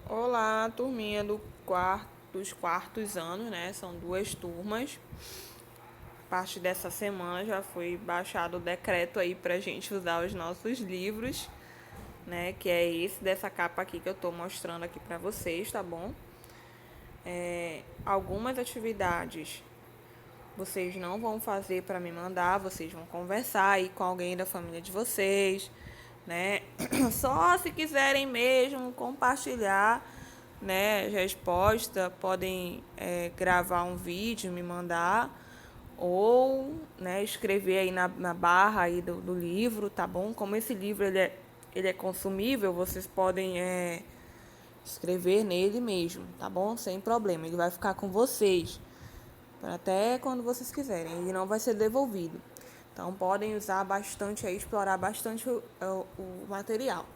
Olá, turminha dos quartos anos, né? São 2 turmas. A partir dessa semana já foi baixado o decreto aí pra gente usar os nossos livros, né? Que é esse dessa capa aqui que eu tô mostrando aqui pra vocês, tá bom? Algumas atividades vocês não vão fazer para me mandar, vocês vão conversar aí com alguém da família de vocês, né? Só se quiserem mesmo compartilhar, né, a resposta, podem gravar um vídeo, me mandar, ou, né, escrever aí na barra aí do livro, tá bom? Como esse livro ele é consumível, vocês podem escrever nele mesmo, tá bom? Sem problema, ele vai ficar com vocês até quando vocês quiserem, ele não vai ser devolvido. Então podem usar bastante aí, explorar bastante o material.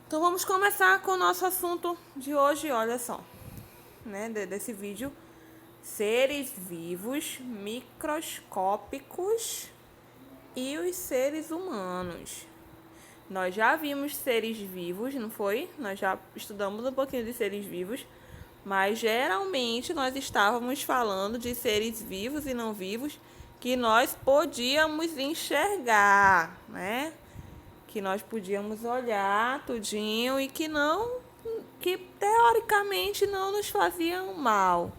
Então vamos começar com o nosso assunto de hoje, olha só, né, desse vídeo. Seres vivos microscópicos e os seres humanos. Nós já vimos seres vivos, não foi? Nós já estudamos um pouquinho de seres vivos, mas geralmente nós estávamos falando de seres vivos e não vivos que nós podíamos enxergar, né? Que nós podíamos olhar tudinho e que teoricamente não nos faziam mal,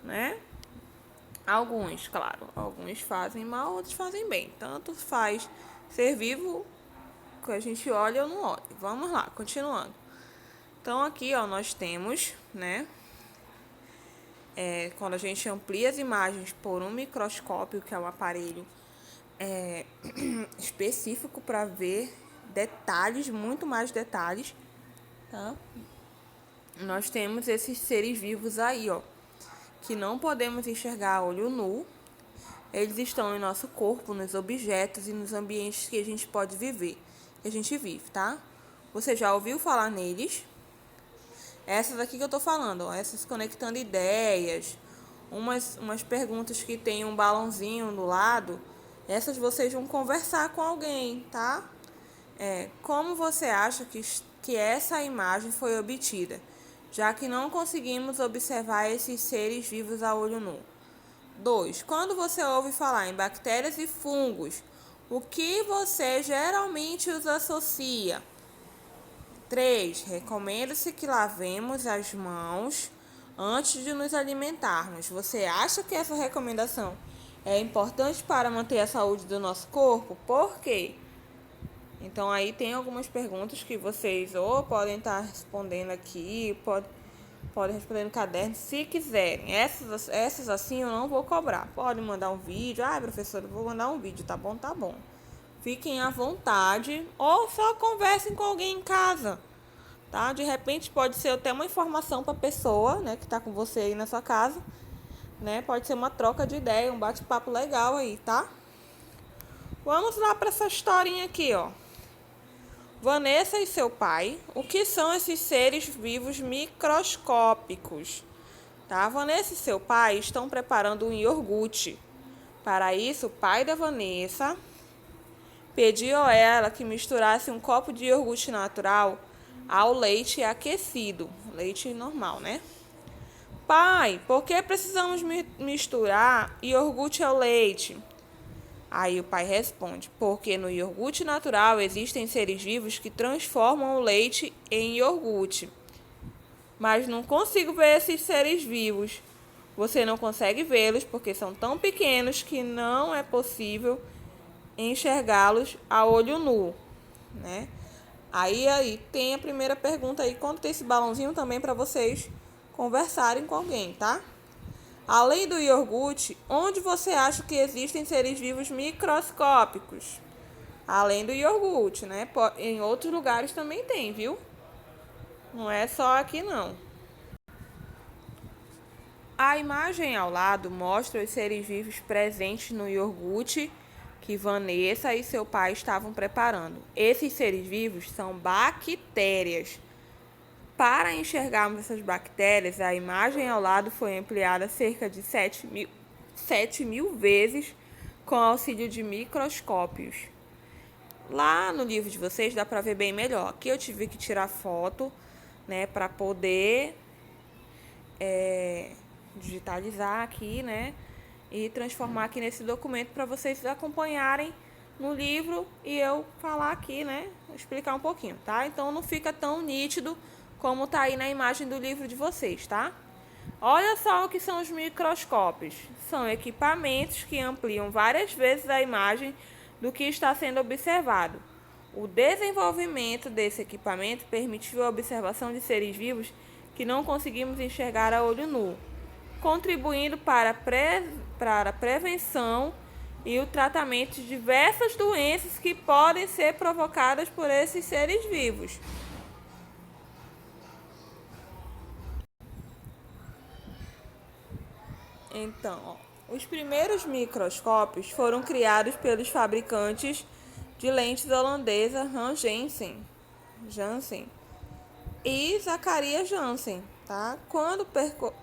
né? Alguns, claro, alguns fazem mal, outros fazem bem. Tanto faz ser vivo que a gente olha ou não olha. Vamos lá, continuando. Então aqui, ó, nós temos, né? Quando a gente amplia as imagens por um microscópio, que é um aparelho específico para ver detalhes, muito mais detalhes, tá? Nós temos esses seres vivos aí, ó, que não podemos enxergar a olho nu. Eles estão em nosso corpo, nos objetos e nos ambientes que a gente pode viver, que a gente vive, tá? Você já ouviu falar neles? Essas aqui que eu tô falando, ó, essas conectando ideias, umas perguntas que tem um balãozinho do lado, essas vocês vão conversar com alguém, tá? Como você acha que essa imagem foi obtida, já que não conseguimos observar esses seres vivos a olho nu? 2. Quando você ouve falar em bactérias e fungos, o que você geralmente os associa? 3. Recomenda-se que lavemos as mãos antes de nos alimentarmos. Você acha que essa recomendação é importante para manter a saúde do nosso corpo? Por quê? Então aí tem algumas perguntas que vocês ou podem estar respondendo aqui, podem responder no caderno se quiserem. Essas assim eu não vou cobrar. Pode mandar um vídeo. Ah, professora, eu vou mandar um vídeo, tá bom? Tá bom. Fiquem à vontade ou só conversem com alguém em casa, tá? De repente pode ser até uma informação para a pessoa, né, que está com você aí na sua casa, né? Pode ser uma troca de ideia, um bate-papo legal aí, tá? Vamos lá para essa historinha aqui, ó. Vanessa e seu pai, o que são esses seres vivos microscópicos? Tá? Vanessa e seu pai estão preparando um iogurte. Para isso, o pai da Vanessa pediu a ela que misturasse um copo de iogurte natural ao leite aquecido, leite normal, né? Pai, por que precisamos misturar iogurte ao leite? Aí o pai responde, porque no iogurte natural existem seres vivos que transformam o leite em iogurte. Mas não consigo ver esses seres vivos. Você não consegue vê-los porque são tão pequenos que não é possível enxergá-los a olho nu, né? Aí tem a primeira pergunta aí, quando tem esse balãozinho também para vocês conversarem com alguém, tá? Além do iogurte, onde você acha que existem seres vivos microscópicos? Além do iogurte, né? Em outros lugares também tem, viu? Não é só aqui não. A imagem ao lado mostra os seres vivos presentes no iogurte que Vanessa e seu pai estavam preparando. Esses seres vivos são bactérias. Para enxergarmos essas bactérias, a imagem ao lado foi ampliada cerca de 7.000 vezes com auxílio de microscópios. Lá no livro de vocês dá para ver bem melhor. Aqui eu tive que tirar foto, né, para poder digitalizar aqui, né, e transformar aqui nesse documento para vocês acompanharem no livro e eu falar aqui, né, explicar um pouquinho, tá? Então não fica tão nítido como tá aí na imagem do livro de vocês, tá? Olha só o que são os microscópios. São equipamentos que ampliam várias vezes a imagem do que está sendo observado. O desenvolvimento desse equipamento permitiu a observação de seres vivos que não conseguimos enxergar a olho nu, contribuindo para a prevenção e o tratamento de diversas doenças que podem ser provocadas por esses seres vivos. Então, ó, os primeiros microscópios foram criados pelos fabricantes de lentes holandesa Hans Janssen e Zacarias Janssen, tá? Quando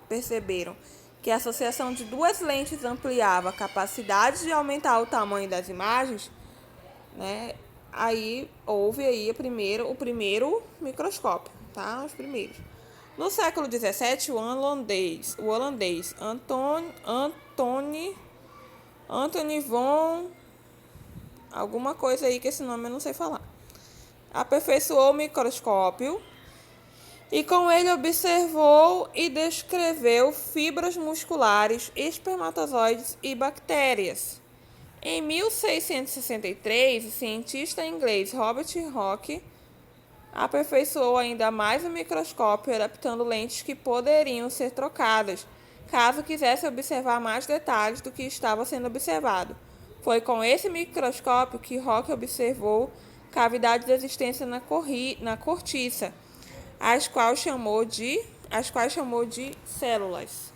perceberam que a associação de duas lentes ampliava a capacidade de aumentar o tamanho das imagens, né? Aí houve aí o primeiro microscópio, tá? Os primeiros. No século XVII, o holandês Anthony von alguma coisa aí que esse nome eu não sei falar, aperfeiçoou o microscópio e com ele observou e descreveu fibras musculares, espermatozoides e bactérias. Em 1663, o cientista inglês Robert Hooke aperfeiçoou ainda mais o microscópio, adaptando lentes que poderiam ser trocadas, caso quisesse observar mais detalhes do que estava sendo observado. Foi com esse microscópio que Hooke observou cavidades existentes na cortiça, as quais chamou de células.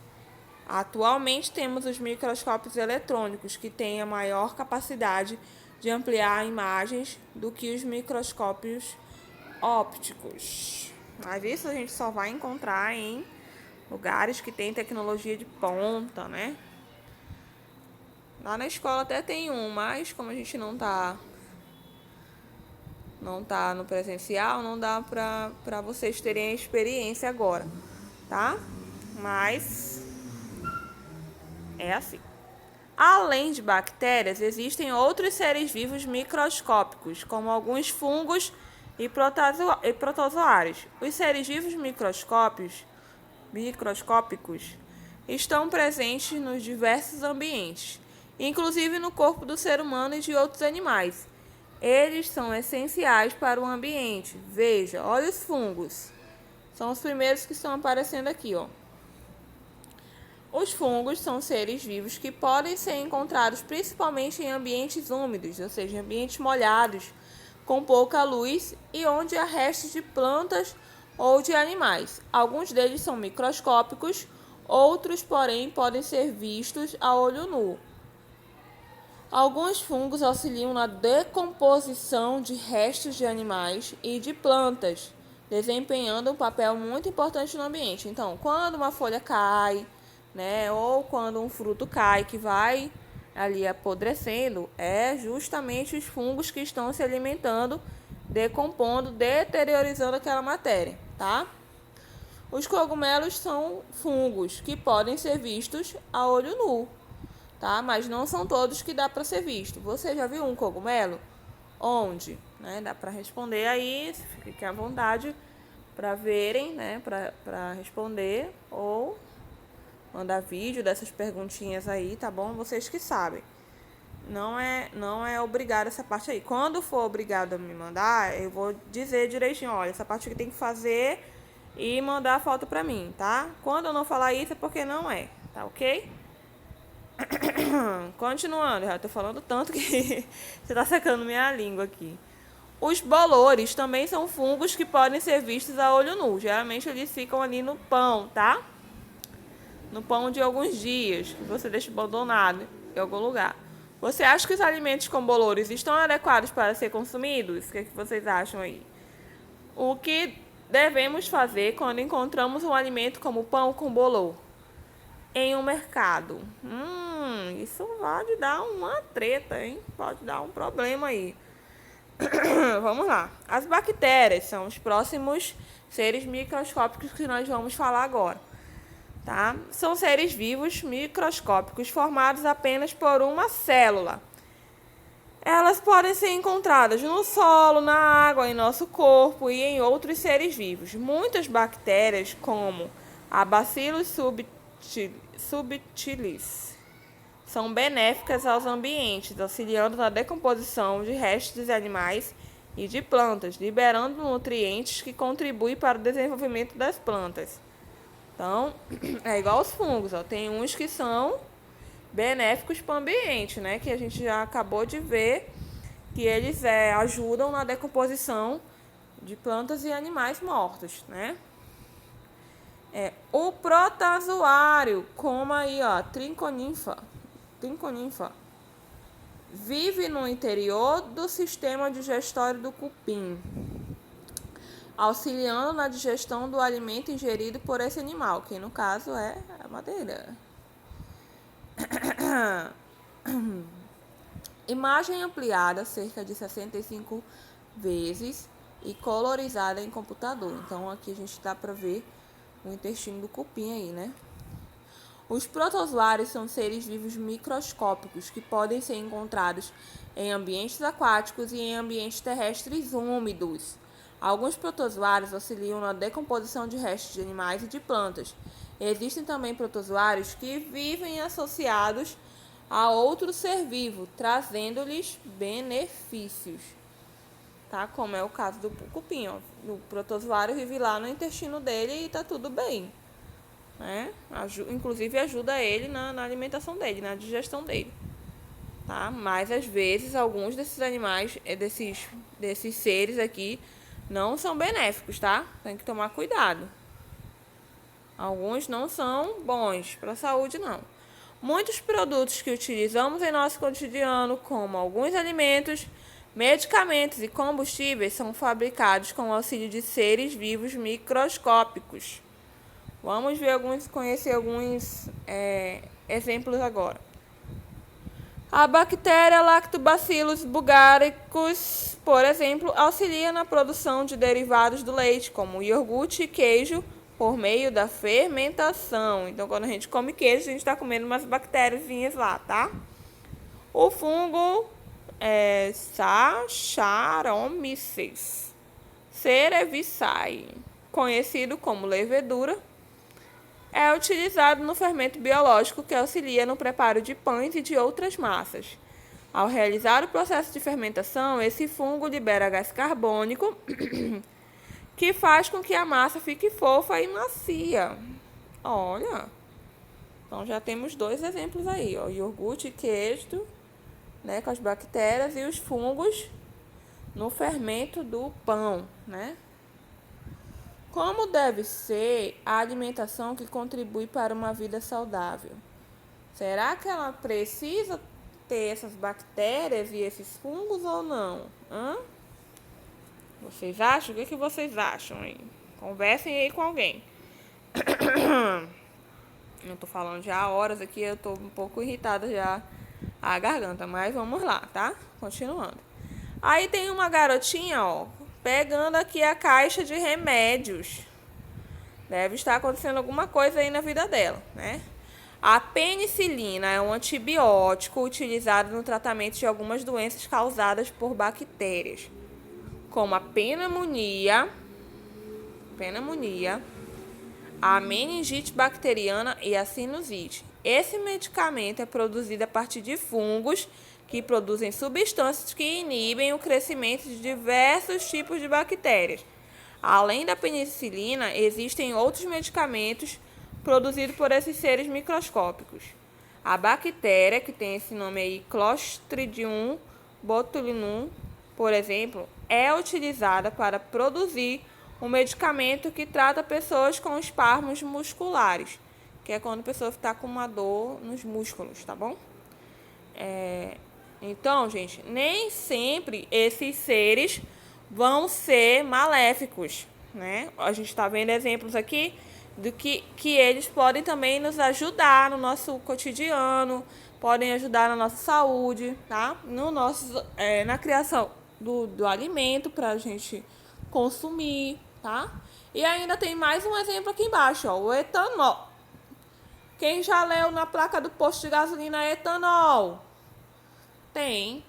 Atualmente temos os microscópios eletrônicos, que têm a maior capacidade de ampliar imagens do que os microscópios ópticos. Mas isso a gente só vai encontrar em lugares que tem tecnologia de ponta, né? Lá na escola até tem um, mas como a gente não tá no presencial, não dá pra vocês terem a experiência agora, tá? Mas é assim. Além de bactérias, existem outros seres vivos microscópicos, como alguns fungos e protozoários. Os seres vivos microscópicos estão presentes nos diversos ambientes, inclusive no corpo do ser humano e de outros animais. Eles são essenciais para o ambiente. Veja, olha os fungos. São os primeiros que estão aparecendo aqui, ó. Os fungos são seres vivos que podem ser encontrados principalmente em ambientes úmidos, ou seja, ambientes molhados, com pouca luz e onde há restos de plantas ou de animais. Alguns deles são microscópicos, outros, porém, podem ser vistos a olho nu. Alguns fungos auxiliam na decomposição de restos de animais e de plantas, desempenhando um papel muito importante no ambiente. Então, quando uma folha cai, né, ou quando um fruto cai que vai ali apodrecendo, é justamente os fungos que estão se alimentando, decompondo, deteriorizando aquela matéria, tá? Os cogumelos são fungos que podem ser vistos a olho nu, tá? Mas não são todos que dá para ser visto. Você já viu um cogumelo? Onde? Né? Dá para responder aí, fiquem à vontade para verem, né? Para responder ou mandar vídeo dessas perguntinhas aí, tá bom? Vocês que sabem. Não é obrigado essa parte aí. Quando for obrigado a me mandar, eu vou dizer direitinho, olha, essa parte aqui tem que fazer e mandar a foto pra mim, tá? Quando eu não falar isso é porque não é, tá ok? Continuando, já tô falando tanto que você tá secando minha língua aqui. Os bolores também são fungos que podem ser vistos a olho nu. Geralmente eles ficam ali no pão, tá? No pão de alguns dias, que você deixa abandonado em algum lugar. Você acha que os alimentos com bolores estão adequados para ser consumidos? O que vocês acham aí? O que devemos fazer quando encontramos um alimento como pão com bolor em um mercado? Isso pode dar uma treta, hein? Pode dar um problema aí. Vamos lá. As bactérias são os próximos seres microscópicos que nós vamos falar agora. Tá? São seres vivos microscópicos formados apenas por uma célula. Elas podem ser encontradas no solo, na água, em nosso corpo e em outros seres vivos. Muitas bactérias, como a Bacillus subtilis, são benéficas aos ambientes, auxiliando na decomposição de restos de animais e de plantas, liberando nutrientes que contribuem para o desenvolvimento das plantas. Então, é igual aos fungos, ó. Tem uns que são benéficos para o ambiente, né? Que a gente já acabou de ver que eles ajudam na decomposição de plantas e animais mortos, né? O protozoário, como aí, ó, Trichoninfa, vive no interior do sistema digestório do cupim, auxiliando na digestão do alimento ingerido por esse animal, que no caso é a madeira. Imagem ampliada cerca de 65 vezes e colorizada em computador. Então aqui a gente dá para ver o intestino do cupim aí, né? Os protozoários são seres vivos microscópicos que podem ser encontrados em ambientes aquáticos e em ambientes terrestres úmidos. Alguns protozoários auxiliam na decomposição de restos de animais e de plantas. Existem também protozoários que vivem associados a outro ser vivo, trazendo-lhes benefícios. Tá? Como é o caso do cupim, ó. O protozoário vive lá no intestino dele e tá tudo bem. Né? Inclusive ajuda ele na alimentação dele, na digestão dele. Tá? Mas às vezes alguns desses animais, desses seres aqui, não são benéficos, tá? Tem que tomar cuidado. Alguns não são bons para a saúde, não. Muitos produtos que utilizamos em nosso cotidiano, como alguns alimentos, medicamentos e combustíveis, são fabricados com o auxílio de seres vivos microscópicos. Vamos conhecer alguns exemplos agora. A bactéria Lactobacillus bulgaricus, por exemplo, auxilia na produção de derivados do leite, como iogurte e queijo, por meio da fermentação. Então, quando a gente come queijo, a gente está comendo umas bactériazinhas lá, tá? O fungo Saccharomyces cerevisiae, conhecido como levedura, é utilizado no fermento biológico que auxilia no preparo de pães e de outras massas. Ao realizar o processo de fermentação, esse fungo libera gás carbônico que faz com que a massa fique fofa e macia. Olha, então já temos 2 exemplos aí, ó, iogurte e queijo, né, com as bactérias e os fungos no fermento do pão, né? Como deve ser a alimentação que contribui para uma vida saudável? Será que ela precisa ter essas bactérias e esses fungos ou não? Vocês acham? O que vocês acham aí? Conversem aí com alguém. Eu tô falando já há horas aqui, eu tô um pouco irritada já a garganta, mas vamos lá, tá? Continuando. Aí tem uma garotinha, ó, pegando aqui a caixa de remédios. Deve estar acontecendo alguma coisa aí na vida dela, né? A penicilina é um antibiótico utilizado no tratamento de algumas doenças causadas por bactérias, como a pneumonia, a meningite bacteriana e a sinusite. Esse medicamento é produzido a partir de fungos que produzem substâncias que inibem o crescimento de diversos tipos de bactérias. Além da penicilina, existem outros medicamentos produzidos por esses seres microscópicos. A bactéria, que tem esse nome aí, Clostridium botulinum, por exemplo, é utilizada para produzir um medicamento que trata pessoas com espasmos musculares, que é quando a pessoa está com uma dor nos músculos, tá bom? Então, gente, nem sempre esses seres vão ser maléficos, né? A gente está vendo exemplos aqui do que eles podem também nos ajudar no nosso cotidiano, podem ajudar na nossa saúde, tá? Na criação do alimento para a gente consumir, tá? E ainda tem mais um exemplo aqui embaixo, ó, o etanol. Quem já leu na placa do posto de gasolina etanol? Tem.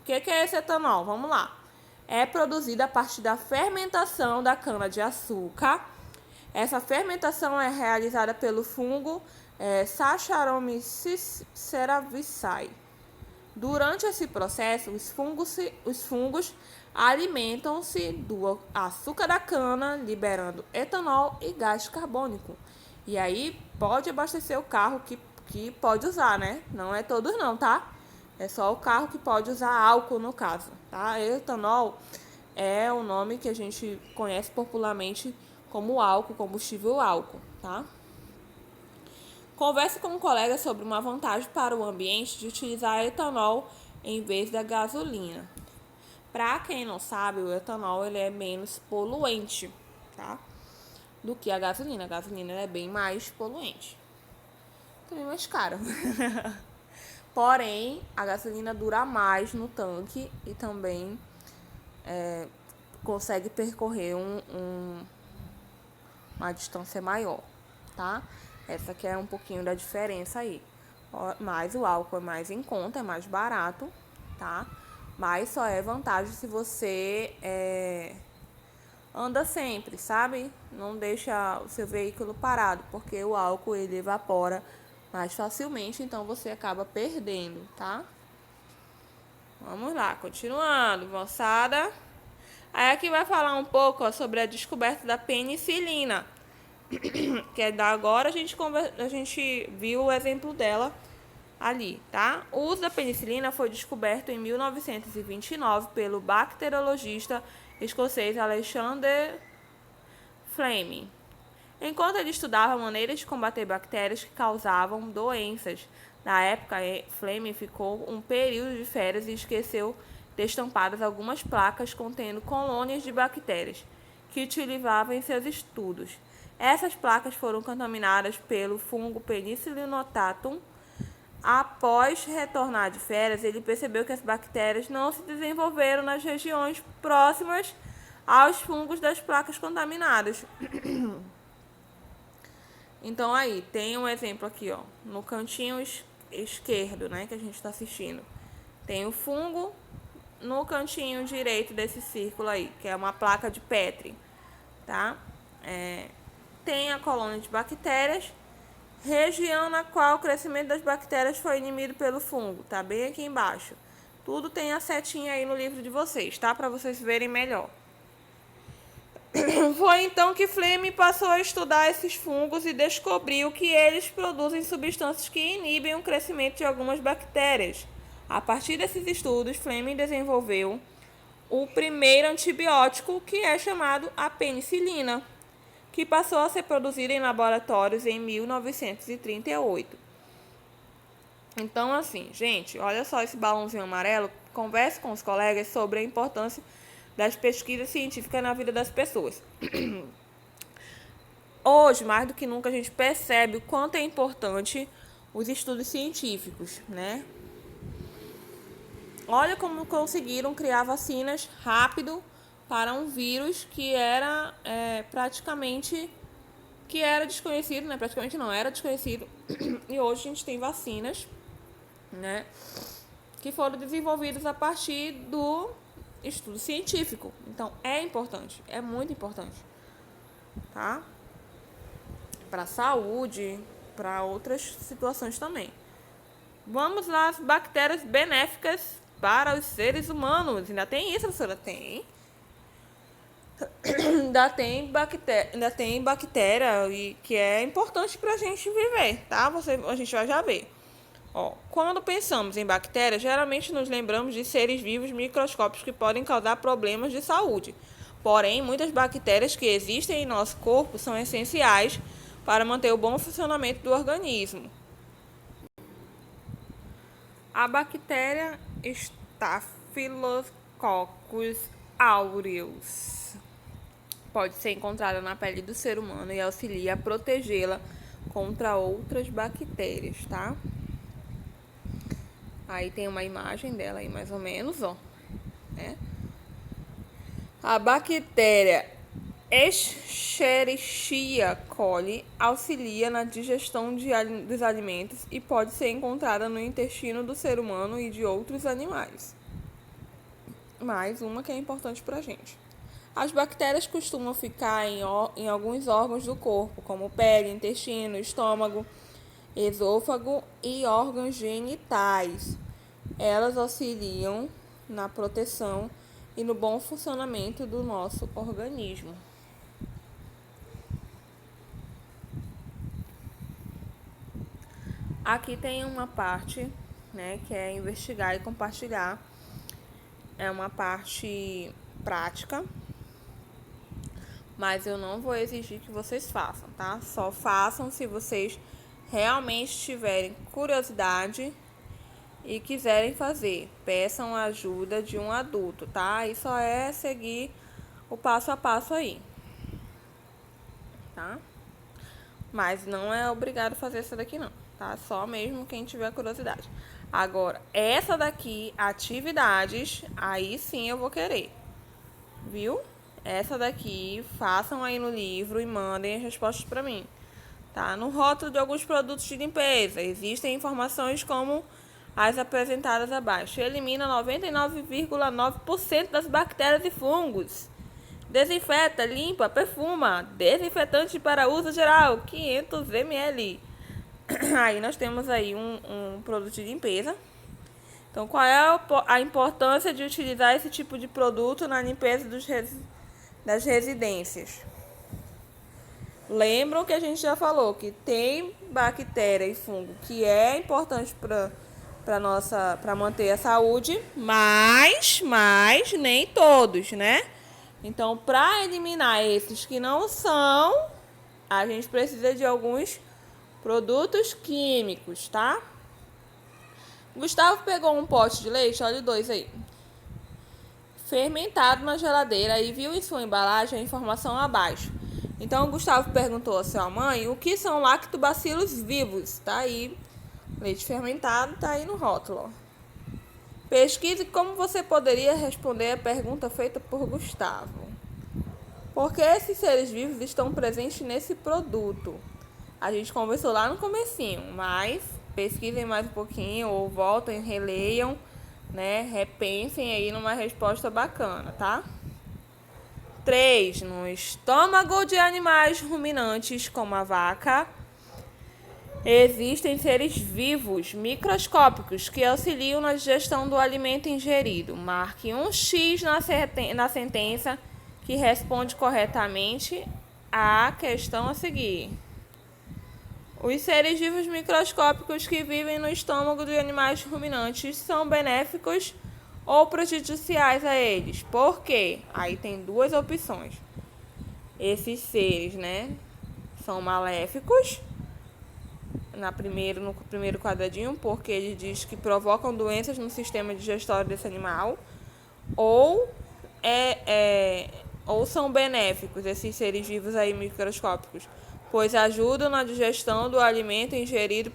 O que é esse etanol? Vamos lá. É produzido a partir da fermentação da cana-de-açúcar. Essa fermentação é realizada pelo fungo Saccharomyces cerevisiae. Durante esse processo, os fungos alimentam-se do açúcar da cana, liberando etanol e gás carbônico. E aí pode abastecer o carro que pode usar, né? Não é todos não, tá? É só o carro que pode usar álcool no caso, tá? Etanol é o nome que a gente conhece popularmente como álcool, combustível álcool, tá? Converse com um colega sobre uma vantagem para o ambiente de utilizar etanol em vez da gasolina. Para quem não sabe, o etanol ele é menos poluente, tá? Do que a gasolina. A gasolina é bem mais poluente. Também mais caro. Porém, a gasolina dura mais no tanque e também consegue percorrer uma distância maior, tá? Essa aqui é um pouquinho da diferença aí. Mas o álcool é mais em conta, é mais barato, tá? Mas só é vantagem se você anda sempre, sabe? Não deixa o seu veículo parado, porque o álcool ele evapora mais facilmente, então você acaba perdendo, tá? Vamos lá, continuando, moçada. Aí aqui vai falar um pouco sobre a descoberta da penicilina, que é da agora a gente viu o exemplo dela ali, tá? O uso da penicilina foi descoberto em 1929 pelo bacteriologista escocês Alexander Fleming. Enquanto ele estudava maneiras de combater bactérias que causavam doenças. Na época, Fleming ficou um período de férias e esqueceu destampadas algumas placas contendo colônias de bactérias que utilizava em seus estudos. Essas placas foram contaminadas pelo fungo Penicillinotatum. Após retornar de férias, ele percebeu que as bactérias não se desenvolveram nas regiões próximas aos fungos das placas contaminadas. Então aí, tem um exemplo aqui, ó, no cantinho esquerdo, né, que a gente está assistindo. Tem o fungo no cantinho direito desse círculo aí, que é uma placa de Petri, tá? Tem a colônia de bactérias, região na qual o crescimento das bactérias foi inibido pelo fungo, tá bem aqui embaixo. Tudo tem a setinha aí no livro de vocês, tá? Para vocês verem melhor. Foi então que Fleming passou a estudar esses fungos e descobriu que eles produzem substâncias que inibem o crescimento de algumas bactérias. A partir desses estudos, Fleming desenvolveu o primeiro antibiótico, que é chamado a penicilina, que passou a ser produzida em laboratórios em 1938. Então, assim, gente, olha só esse balãozinho amarelo. Converse com os colegas sobre a importância das pesquisas científicas na vida das pessoas. Hoje, mais do que nunca, a gente percebe o quanto é importante os estudos científicos, né? Olha como conseguiram criar vacinas rápido para um vírus que era praticamente desconhecido, né? Praticamente não, era desconhecido. E hoje a gente tem vacinas, né, que foram desenvolvidas a partir do estudo científico. Então, é importante, é muito importante, tá? Para a saúde, para outras situações também. Vamos lá, as bactérias benéficas para os seres humanos. Ainda tem isso, professora? Tem. Ainda tem bactéria e que é importante para a gente viver, tá? A gente vai já ver. Ó, quando pensamos em bactérias, geralmente nos lembramos de seres vivos microscópicos que podem causar problemas de saúde. Porém, muitas bactérias que existem em nosso corpo são essenciais para manter o bom funcionamento do organismo. A bactéria Staphylococcus aureus pode ser encontrada na pele do ser humano e auxilia a protegê-la contra outras bactérias, tá? Aí tem uma imagem dela aí mais ou menos, ó, né? A bactéria Escherichia coli auxilia na digestão dos alimentos e pode ser encontrada no intestino do ser humano e de outros animais. Mais uma que é importante para a gente. As bactérias costumam ficar em alguns órgãos do corpo, como pele, intestino, estômago, esôfago e órgãos genitais. Elas auxiliam na proteção e no bom funcionamento do nosso organismo. Aqui tem uma parte, né, que é investigar e compartilhar. É uma parte prática, mas eu não vou exigir que vocês façam, tá? Só façam se vocês realmente tiverem curiosidade e quiserem fazer. Peçam a ajuda de um adulto, tá? E só é seguir o passo a passo aí, tá? Mas não é obrigado a fazer essa daqui não, tá? Só mesmo quem tiver curiosidade. Agora, essa daqui, atividades, aí sim eu vou querer, viu? Essa daqui, façam aí no livro e mandem as respostas para mim, tá? No rótulo de alguns produtos de limpeza, existem informações como as apresentadas abaixo. Elimina 99,9% das bactérias e fungos. Desinfeta, limpa, perfuma. Desinfetante para uso geral, 500 ml. Aí nós temos aí um produto de limpeza. Então, qual é a importância de utilizar esse tipo de produto na limpeza das residências? Lembram que a gente já falou que tem bactéria e fungo que é importante para manter a saúde, mas nem todos, né? Então, para eliminar esses que não são, a gente precisa de alguns produtos químicos, tá? Gustavo pegou um pote de leite, olha 2 aí, fermentado na geladeira e viu em sua embalagem a informação abaixo. Então, o Gustavo perguntou à sua mãe o que são lactobacilos vivos. Tá aí, leite fermentado, tá aí no rótulo. Pesquise como você poderia responder a pergunta feita por Gustavo. Por que esses seres vivos estão presentes nesse produto? A gente conversou lá no comecinho, mas pesquisem mais um pouquinho ou voltem, releiam, né? Repensem aí numa resposta bacana, tá? 3. No estômago de animais ruminantes, como a vaca, existem seres vivos microscópicos que auxiliam na digestão do alimento ingerido. Marque um X na sentença que responde corretamente à questão a seguir. Os seres vivos microscópicos que vivem no estômago de animais ruminantes são benéficos ou prejudiciais a eles. Por quê? Aí tem 2 opções. Esses seres, né, são maléficos, no primeiro quadradinho, porque ele diz que provocam doenças no sistema digestório desse animal, ou são benéficos, esses seres vivos aí microscópicos, pois ajudam na digestão do alimento ingerido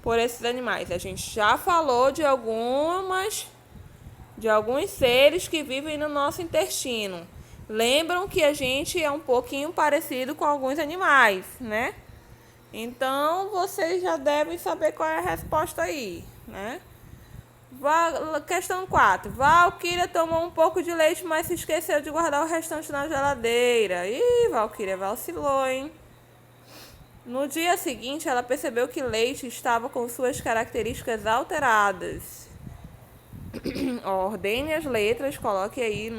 por esses animais. A gente já falou de alguns seres que vivem no nosso intestino. Lembram que a gente é um pouquinho parecido com alguns animais, né? Então, vocês já devem saber qual é a resposta aí, né? Questão 4. Valquíria tomou um pouco de leite, mas se esqueceu de guardar o restante na geladeira. Ih, Valquíria vacilou, hein? No dia seguinte, ela percebeu que o leite estava com suas características alteradas. Ordene as letras, coloque aí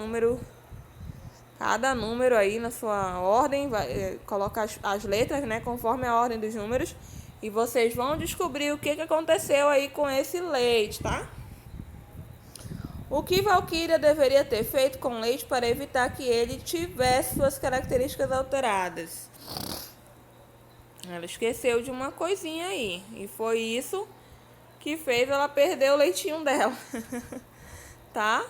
cada número aí na sua ordem, coloca as letras, né, conforme a ordem dos números, e vocês vão descobrir o que aconteceu aí com esse leite, tá? O que Valquíria deveria ter feito com o leite para evitar que ele tivesse suas características alteradas? Ela esqueceu de uma coisinha aí, e foi isso que fez ela perder o leitinho dela, tá?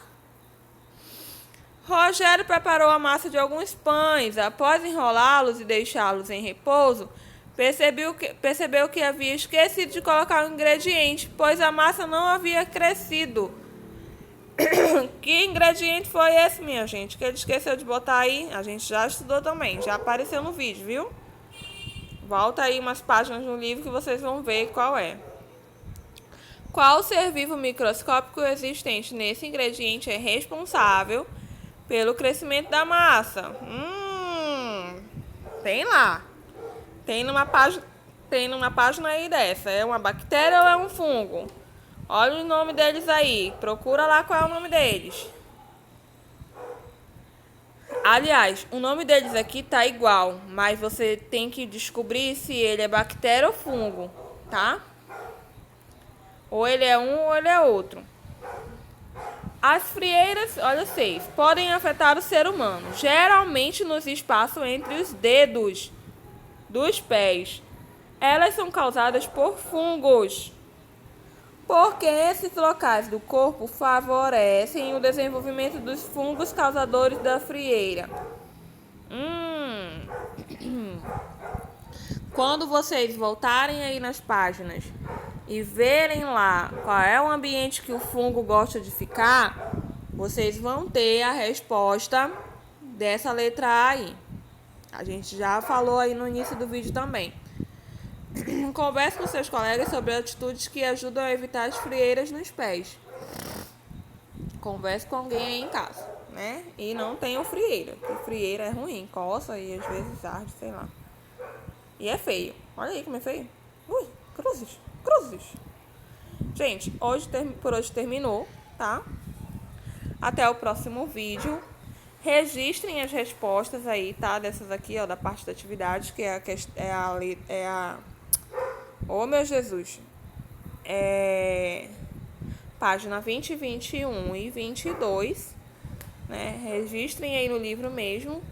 Rogério preparou a massa de alguns pães. Após enrolá-los e deixá-los em repouso, percebeu que havia esquecido de colocar o ingrediente, pois a massa não havia crescido. Que ingrediente foi esse, minha gente? Que ele esqueceu de botar aí? A gente já estudou também, já apareceu no vídeo, viu? Volta aí umas páginas no livro que vocês vão ver qual é. Qual ser vivo microscópico existente nesse ingrediente é responsável pelo crescimento da massa? Tem lá. Tem numa página aí dessa. É uma bactéria ou é um fungo? Olha o nome deles aí. Procura lá qual é o nome deles. Aliás, o nome deles aqui tá igual, mas você tem que descobrir se ele é bactéria ou fungo, tá? Ou ele é um ou ele é outro. As frieiras, olha vocês, podem afetar o ser humano, geralmente nos espaços entre os dedos dos pés. Elas são causadas por fungos, porque esses locais do corpo favorecem o desenvolvimento dos fungos causadores da frieira. Quando vocês voltarem aí nas páginas e verem lá qual é o ambiente que o fungo gosta de ficar, vocês vão ter a resposta dessa letra A aí. A gente já falou aí no início do vídeo também. Converse com seus colegas sobre atitudes que ajudam a evitar as frieiras nos pés. Converse com alguém aí em casa, né? E não tenha frieira, porque frieira é ruim, coça e às vezes arde, sei lá. E é feio. Olha aí como é feio. Ui, cruzes, cruzes. Gente, por hoje terminou, tá? Até o próximo vídeo. Registrem as respostas aí, tá? Dessas aqui, ó, da parte da atividade, que oh, meu Jesus. Página 20, 21 e 22, né? Registrem aí no livro mesmo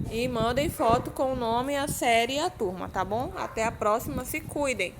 e mandem foto com o nome, a série e a turma, tá bom? Até a próxima, se cuidem!